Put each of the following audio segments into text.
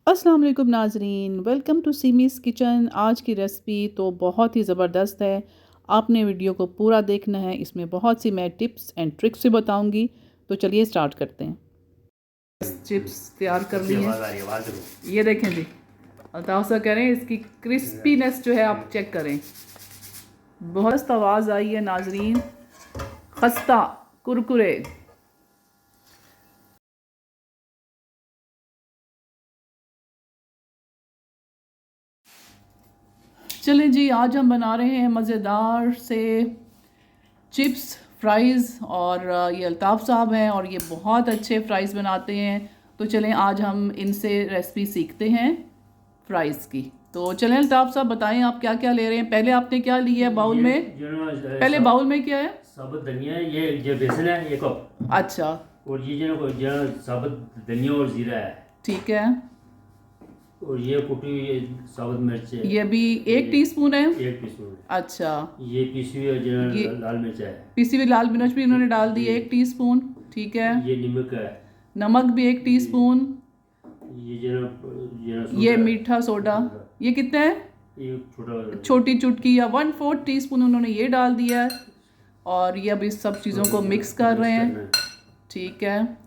अस्सलाम वालेकुम नाजरीन, वेलकम टू सीमीज़ किचन। आज की रेसिपी तो बहुत ही ज़बरदस्त है। आपने वीडियो को पूरा देखना है, इसमें बहुत सी मैं टिप्स एंड ट्रिक्स भी बताऊंगी। तो चलिए स्टार्ट करते हैं। चिप्स तैयार कर लिए। ये देखें जी, अल्ताफ़ साहब कह रहे हैं इसकी क्रिस्पीनेस जो है आप चेक करें। बहुत आवाज़ आई है नाजरीन, खस्ता कुरकुरे। चलें जी, आज हम बना रहे हैं मज़ेदार से चिप्स फ्राइज़। और ये अल्ताफ़ साहब हैं और ये बहुत अच्छे फ़्राइज़ बनाते हैं। तो चलें आज हम इनसे रेसिपी सीखते हैं फ़्राइज़ की। तो चलें अल्ताफ़ साहब बताएं आप क्या क्या ले रहे हैं। पहले आपने क्या लिया है बाउल में? पहले बाउल में क्या है? साबुत धनिया है, ये बेसन है, ये कप। अच्छा, और ये जो साबुत धनिया और जीरा है। ठीक है। और ये कुटी हुई साबुत मिर्च है, ये भी 1 टीस्पून है। 1 टीस्पून। अच्छा, ये पीसी हुई जो ये लाल मिर्च है। पिसी हुई लाल मिर्च भी इन्होंने डाल दी है जी। 1 टीस्पून। ठीक है। ये नमक है। नमक भी 1 टीस्पून। ये ये सोडा है। मीठा सोडा, ये कितना है? ये छोटा वाला। छोटी चुटकी या 1/4 टीस्पून उन्होंने ये डाल दिया है। और ये अब इस सब चीज़ों को मिक्स कर रहे हैं। करना है। ठीक है।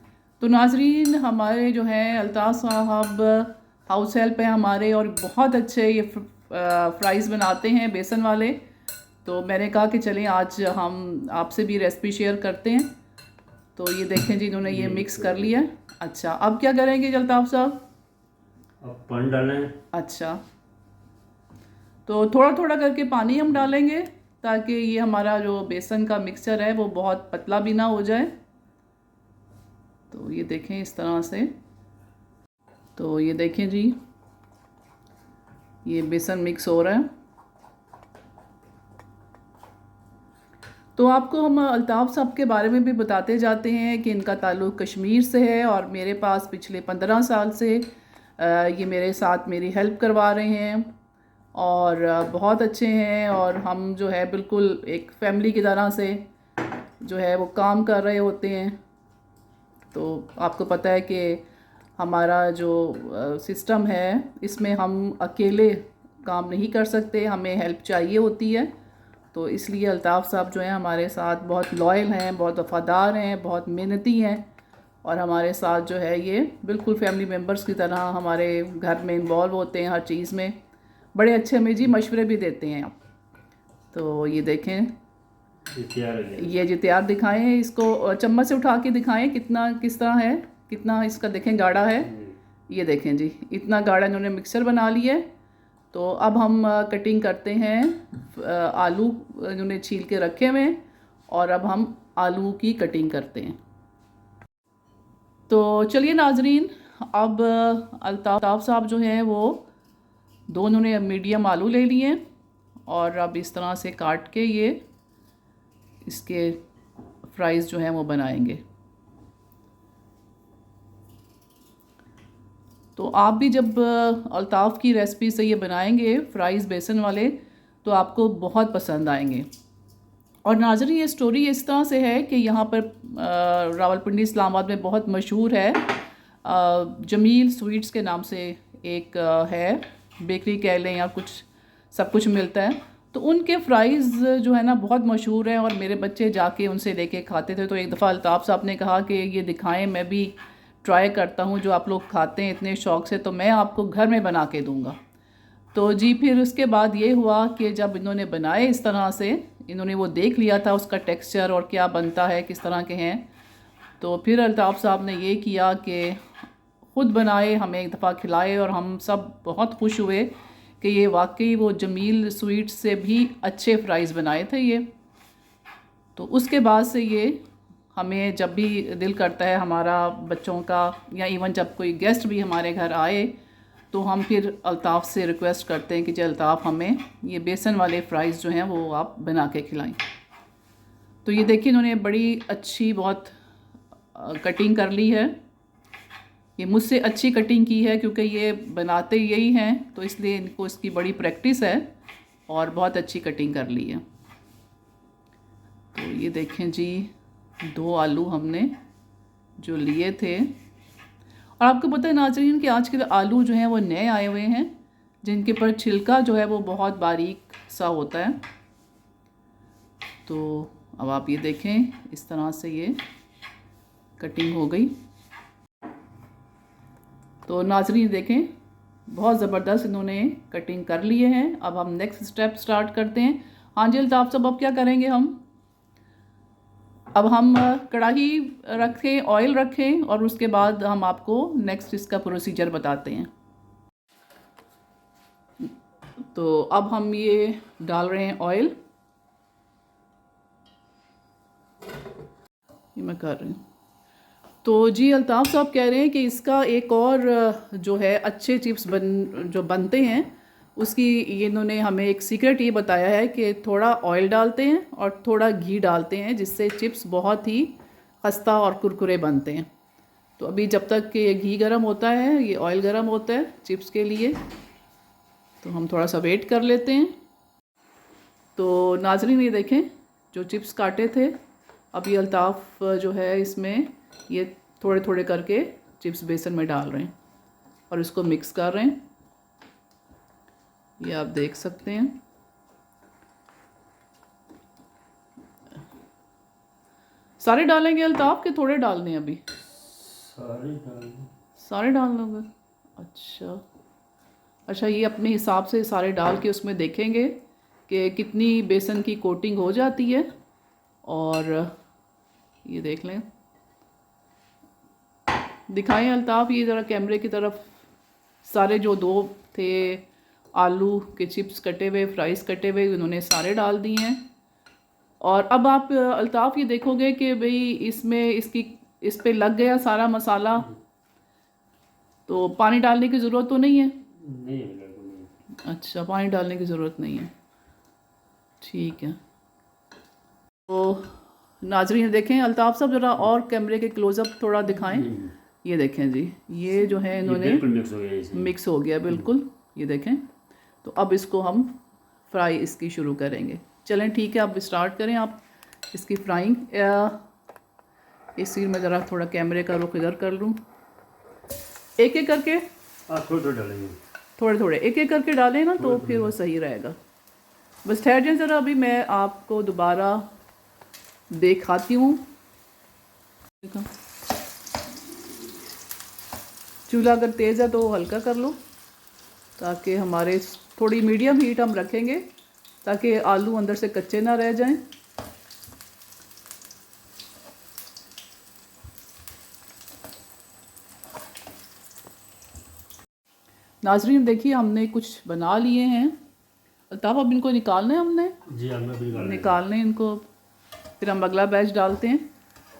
तो नाजरीन, हमारे जो हैं अल्ताफ़ साहब हाउस हेल्प है हमारे, और बहुत अच्छे ये फ्राइज़ बनाते हैं बेसन वाले। तो मैंने कहा कि चलें आज हम आपसे भी रेसिपी शेयर करते हैं। तो ये देखें जी, इन्होंने ये मिक्स कर लिया है। अच्छा, अब क्या करेंगे जी अल्ताफ़ साहब? अब पानी डालना है। अच्छा, तो थोड़ा थोड़ा करके पानी हम डालेंगे ताकि ये हमारा जो बेसन का मिक्सचर है वो बहुत पतला भी ना हो जाए। तो ये देखें इस तरह से। तो ये देखें जी, ये बेसन मिक्स हो रहा है। तो आपको हम अल्ताफ़ साहब के बारे में भी बताते जाते हैं कि इनका ताल्लुक़ कश्मीर से है और मेरे पास पिछले 15 साल से ये मेरे साथ मेरी हेल्प करवा रहे हैं। और बहुत अच्छे हैं, और हम जो है बिल्कुल एक फैमिली की तरह से जो है वो काम कर रहे होते हैं। तो आपको पता है कि हमारा जो सिस्टम है इसमें हम अकेले काम नहीं कर सकते, हमें हेल्प चाहिए होती है। तो इसलिए अल्ताफ़ साहब जो हैं हमारे साथ बहुत लॉयल हैं, बहुत वफ़ादार हैं, बहुत मेहनती हैं, और हमारे साथ जो है ये बिल्कुल फैमिली मेम्बर्स की तरह हमारे घर में इन्वॉल्व होते हैं हर चीज़ में। बड़े अच्छे हमें जी मशवरे भी देते हैं आप। तो ये देखें, ये जी तैयार दिखाएं, इसको चम्मच से उठा के दिखाएं कितना किस तरह है, कितना इसका देखें गाढ़ा है। ये देखें जी, इतना गाढ़ा इन्होंने मिक्सचर बना लिया है। तो अब हम कटिंग करते हैं। आलू इन्होंने छील के रखे हुए हैं और अब हम आलू की कटिंग करते हैं। तो चलिए नाजरीन, अब अल्ताफ़ साहब जो हैं वो दोनों ने मीडियम आलू ले लिए हैं और अब इस तरह से काट के ये इसके फ्राइज़ जो हैं वो बनाएंगे। तो आप भी जब अल्ताफ़ की रेसिपी से ये बनाएंगे फ़्राइज़ बेसन वाले तो आपको बहुत पसंद आएंगे। और नाज़रीन, ये स्टोरी इस तरह से है कि यहाँ पर रावलपिंडी इस्लामाबाद में बहुत मशहूर है, जमील स्वीट्स के नाम से एक है बेकरी कह लें या कुछ, सब कुछ मिलता है। तो उनके फ्राइज़ जो है ना बहुत मशहूर हैं और मेरे बच्चे जाके उनसे लेके खाते थे। तो एक दफ़ा अल्ताफ़ साहब ने कहा कि ये दिखाएं, मैं भी ट्राई करता हूँ, जो आप लोग खाते हैं इतने शौक़ से तो मैं आपको घर में बना के दूँगा। तो जी फिर उसके बाद ये हुआ कि जब इन्होंने बनाए इस तरह से, इन्होंने वो देख लिया था उसका टेक्सचर और क्या बनता है, किस तरह के हैं। तो फिर अल्ताफ़ साहब ने ये किया कि ख़ुद बनाए, हमें एक दफ़ा खिलाए और हम सब बहुत खुश हुए कि ये वाकई वो जमील स्वीट्स से भी अच्छे फ़्राइज़ बनाए थे ये। तो उसके बाद से ये हमें जब भी दिल करता है हमारा बच्चों का, या इवन जब कोई गेस्ट भी हमारे घर आए तो हम फिर अल्ताफ़ से रिक्वेस्ट करते हैं कि जी अल्ताफ़ हमें ये बेसन वाले फ़्राइज़ जो हैं वो आप बना के खिलाएं। तो ये देखिए इन्होंने बड़ी अच्छी बहुत कटिंग कर ली है। ये मुझसे अच्छी कटिंग की है क्योंकि ये बनाते यही हैं, तो इसलिए इनको इसकी बड़ी प्रैक्टिस है और बहुत अच्छी कटिंग कर ली है। तो ये देखें जी, 2 आलू हमने जो लिए थे। और आपको पता है नाज़रीन कि आजकल आलू जो हैं वो नए आए हुए हैं, जिनके पर छिलका जो है वो बहुत बारीक सा होता है। तो अब आप ये देखें, इस तरह से ये कटिंग हो गई। तो नाज़रीन देखें, बहुत ज़बरदस्त इन्होंने कटिंग कर लिए हैं। अब हम नेक्स्ट स्टेप स्टार्ट करते हैं। हाँ जी अल्ताफ़ साहब, अब क्या करेंगे हम? अब हम कढ़ाई रखें, ऑयल रखें, और उसके बाद हम आपको नेक्स्ट इसका प्रोसीजर बताते हैं। तो अब हम ये डाल रहे हैं ऑयल, ये मैं कर रही हूँ। तो जी अल्ताफ़ साहब कह रहे हैं कि इसका एक और जो है अच्छे चिप्स जो बनते हैं उसकी, ये इन्होंने हमें एक सीक्रेट ये बताया है कि थोड़ा ऑयल डालते हैं और थोड़ा घी डालते हैं, जिससे चिप्स बहुत ही खस्ता और कुरकुरे बनते हैं। तो अभी जब तक कि ये घी गर्म होता है, ये ऑयल गर्म होता है चिप्स के लिए, तो हम थोड़ा सा वेट कर लेते हैं। तो नाज़रीन ये देखें, जो चिप्स काटे थे, अब ये अल्ताफ़ जो है इसमें ये थोड़े थोड़े करके चिप्स बेसन में डाल रहे हैं और इसको मिक्स कर रहे हैं। ये आप देख सकते हैं। सारे डालेंगे अल्ताफ़ के थोड़े डालने हैं अभी? सारे डाल लोगे? अच्छा अच्छा, ये अपने हिसाब से सारे डाल के उसमें देखेंगे कि कितनी बेसन की कोटिंग हो जाती है। और ये देख लें, दिखाएं अल्ताफ़ ये ज़रा कैमरे की तरफ। सारे जो दो थे आलू के चिप्स कटे हुए, फ्राइज़ कटे हुए, उन्होंने सारे डाल दिए हैं। और अब आप अल्ताफ़ ये देखोगे कि भाई इसमें इस पे लग गया सारा मसाला, तो पानी डालने की ज़रूरत तो नहीं है? नहीं। अच्छा, पानी डालने की ज़रूरत नहीं है, ठीक है। तो नाज़रीन देखें, अल्ताफ़ साहब ज़रा और कैमरे के क्लोज़अप थोड़ा दिखाएं। ये देखें जी, ये जो है इन्होंने मिक्स हो गया बिल्कुल, ये देखें। तो अब इसको हम फ्राई इसकी शुरू करेंगे। चलें ठीक है, अब स्टार्ट करें आप इसकी फ्राइंग। इसी में ज़रा थोड़ा कैमरे का रुख इधर कर लूँ। एक एक करके थोड़े डालेंगे, थोड़े थोड़े एक एक करके डालें ना, तो फिर वो सही रहेगा। बस ठहर जाए ज़रा, अभी मैं आपको दोबारा दिखाती हूँ। चूल्हा अगर तेज़ है तो हल्का कर लो, ताकि हमारे थोड़ी मीडियम हीट हम रखेंगे ताकि आलू अंदर से कच्चे ना रह जाएं। नाजरीन देखिए, हमने कुछ बना लिए हैं। अल्ताफ़ अब इनको निकालना है हमने? जी हमें निकालने इनको, फिर हम अगला बैच डालते हैं।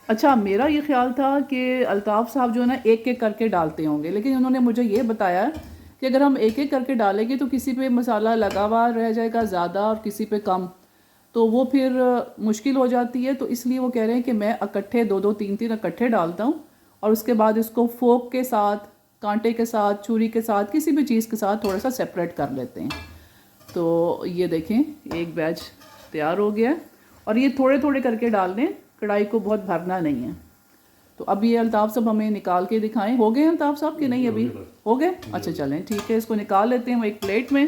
अच्छा, मेरा ये ख्याल था कि अल्ताफ़ साहब जो है ना एक एक करके डालते होंगे, लेकिन उन्होंने मुझे ये बताया कि अगर हम एक एक करके डालेंगे तो किसी पे मसाला लगा हुआ रह जाएगा ज़्यादा और किसी पे कम, तो वो फिर मुश्किल हो जाती है। तो इसलिए वो कह रहे हैं कि मैं इकट्ठे दो दो तीन तीन इकट्ठे डालता हूँ और उसके बाद इसको फोक के साथ, कांटे के साथ, छुरी के साथ, किसी भी चीज़ के साथ थोड़ा सा सेपरेट कर लेते हैं। तो ये देखें, एक बैच तैयार हो गया और ये थोड़े थोड़े करके डाल दें, कढ़ाई को बहुत भरना नहीं है। तो अब ये अल्ताफ़ साहब हमें निकाल के दिखाएं। हो गए अल्ताफ़ साहब कि नहीं? अभी हो गए? अच्छा चलें ठीक है, इसको निकाल लेते हैं हम एक प्लेट में।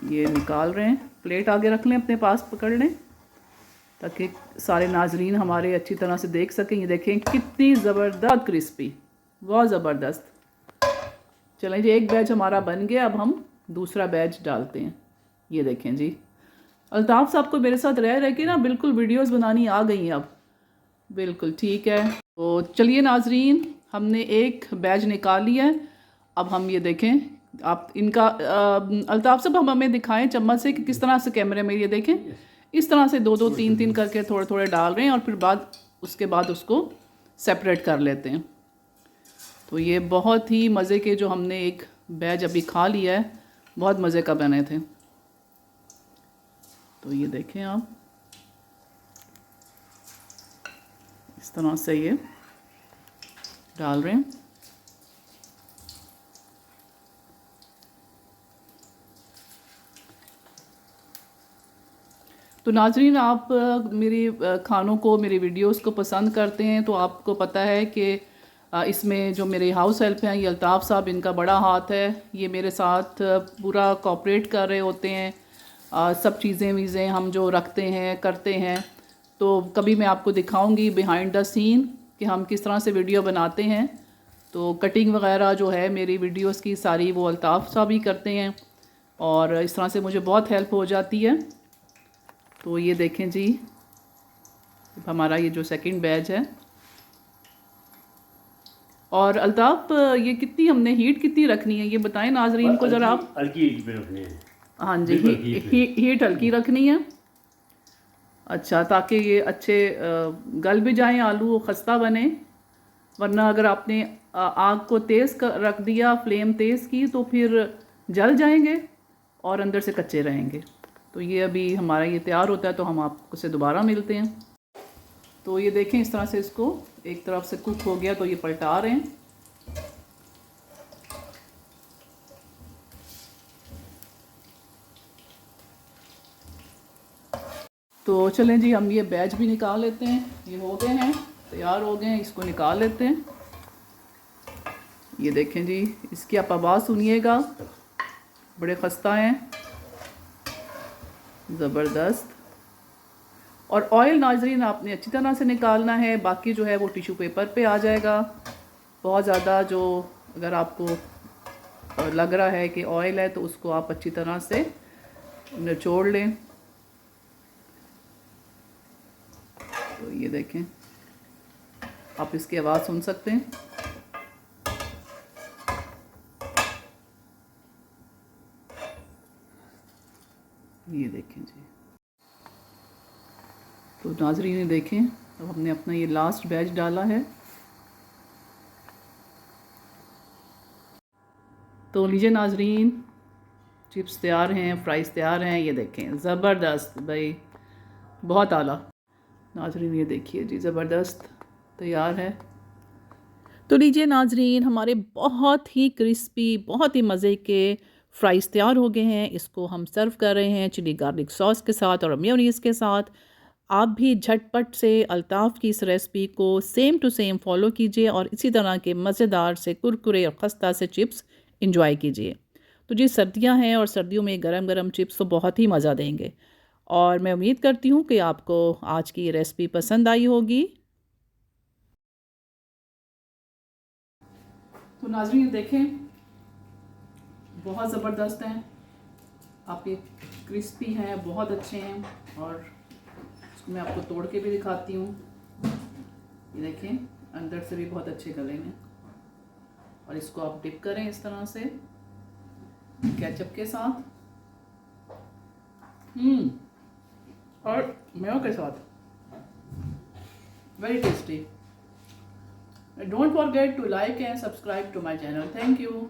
ये निकाल रहे हैं, प्लेट आगे रख लें, अपने पास पकड़ लें ताकि सारे नाजरीन हमारे अच्छी तरह से देख सकें। ये देखें कितनी ज़बरदस्त क्रिस्पी, बहुत ज़बरदस्त। चलें जी, एक बैच हमारा बन गया, अब हम दूसरा बैच डालते हैं। ये देखें जी, अल्ताफ़ साहब को मेरे साथ रह के ना बिल्कुल वीडियोस बनानी आ गई हैं अब, बिल्कुल ठीक है। तो चलिए नाजरीन, हमने एक बैच निकाल लिया है। अब हम ये देखें, आप इनका अल्ताफ़ साहब हम हमें दिखाएं चम्मच से कि किस तरह से कैमरे में, ये देखें इस तरह से दो दो तीन तीन करके थोड़े थोड़े डाल रहे हैं और फिर उसके बाद उसको सेपरेट कर लेते हैं। तो ये बहुत ही मज़े के जो हमने एक बैच अभी खा लिया है, बहुत मज़े का बने थे। तो ये देखें आप, इस तरह से ये डाल रहे हैं। तो नाजरीन, आप मेरी खानों को, मेरी वीडियोस को पसंद करते हैं तो आपको पता है कि इसमें जो मेरे हाउस हेल्प हैं, ये अल्ताफ़ साहब, इनका बड़ा हाथ है। ये मेरे साथ पूरा कोऑपरेट कर रहे होते हैं। सब चीज़ें वीज़ें हम जो रखते हैं, करते हैं। तो कभी मैं आपको दिखाऊंगी बिहाइंड द सीन कि हम किस तरह से वीडियो बनाते हैं। तो कटिंग वगैरह जो है मेरी वीडियोस की सारी वो अल्ताफ़ साहब ही करते हैं और इस तरह से मुझे बहुत हेल्प हो जाती है। तो ये देखें जी, हमारा ये जो सेकंड बैच है। और अल्ताफ़, ये कितनी हमने हीट कितनी रखनी है ये बताएं नाजरीन को ज़रा आप। हल्की हीट पे रखनी है। हाँ जी, हीट हल्की रखनी है। अच्छा, ताकि ये अच्छे गल भी जाएं, आलू खस्ता बने। वरना अगर आपने आग को तेज़ रख दिया, फ्लेम तेज़ की, तो फिर जल जाएंगे और अंदर से कच्चे रहेंगे। तो ये अभी हमारा ये तैयार होता है तो हम आपसे दोबारा मिलते हैं। तो ये देखें, इस तरह से इसको एक तरफ से कुक हो गया तो ये पलटा रहे हैं। तो चलें जी, हम ये बैच भी निकाल लेते हैं। ये हो गए हैं, तैयार हो गए हैं, इसको निकाल लेते हैं। ये देखें जी, इसकी आप आवाज़ सुनिएगा, बड़े खस्ता हैं, ज़बरदस्त। और ऑयल नाजरीन आपने अच्छी तरह से निकालना है, बाकी जो है वो टिश्यू पेपर पे आ जाएगा। बहुत ज़्यादा जो अगर आपको लग रहा है कि ऑयल है तो उसको आप अच्छी तरह से निचोड़ लें। तो ये देखें, आप इसकी आवाज़ सुन सकते हैं। ये देखें जी। तो नाजरीन देखें, अब हमने अपना ये लास्ट बैच डाला है। तो लीजिए नाजरीन, चिप्स तैयार हैं, फ्राइज़ तैयार हैं। ये देखें, ज़बरदस्त भाई, बहुत आला। नाजरीन ये देखिए जी, ज़बरदस्त तैयार है। तो लीजिए नाजरीन, हमारे बहुत ही क्रिस्पी, बहुत ही मज़े के फ्राइज़ तैयार हो गए हैं। इसको हम सर्व कर रहे हैं चिली गार्लिक सॉस के साथ और मेयोनीज़ के साथ। आप भी झटपट से अल्ताफ़ की इस रेसिपी को सेम टू सेम फॉलो कीजिए और इसी तरह के मज़ेदार से कुरकुरे और खस्ता से चिप्स इंजॉय कीजिए। तो जी, सर्दियां हैं और सर्दियों में गरम गरम चिप्स तो बहुत ही मज़ा देंगे। और मैं उम्मीद करती हूँ कि आपको आज की ये रेसिपी पसंद आई होगी। तो नाज़रीन देखें, बहुत ज़बरदस्त हैं, आपके क्रिस्पी हैं, बहुत अच्छे हैं। और मैं आपको तोड़ के भी दिखाती हूँ। ये देखें, अंदर से भी बहुत अच्छे गले हैं। और इसको आप डिप करें इस तरह से केचप के साथ, और मेयो के साथ, very tasty. Don't forget to like and subscribe to my channel. Thank you.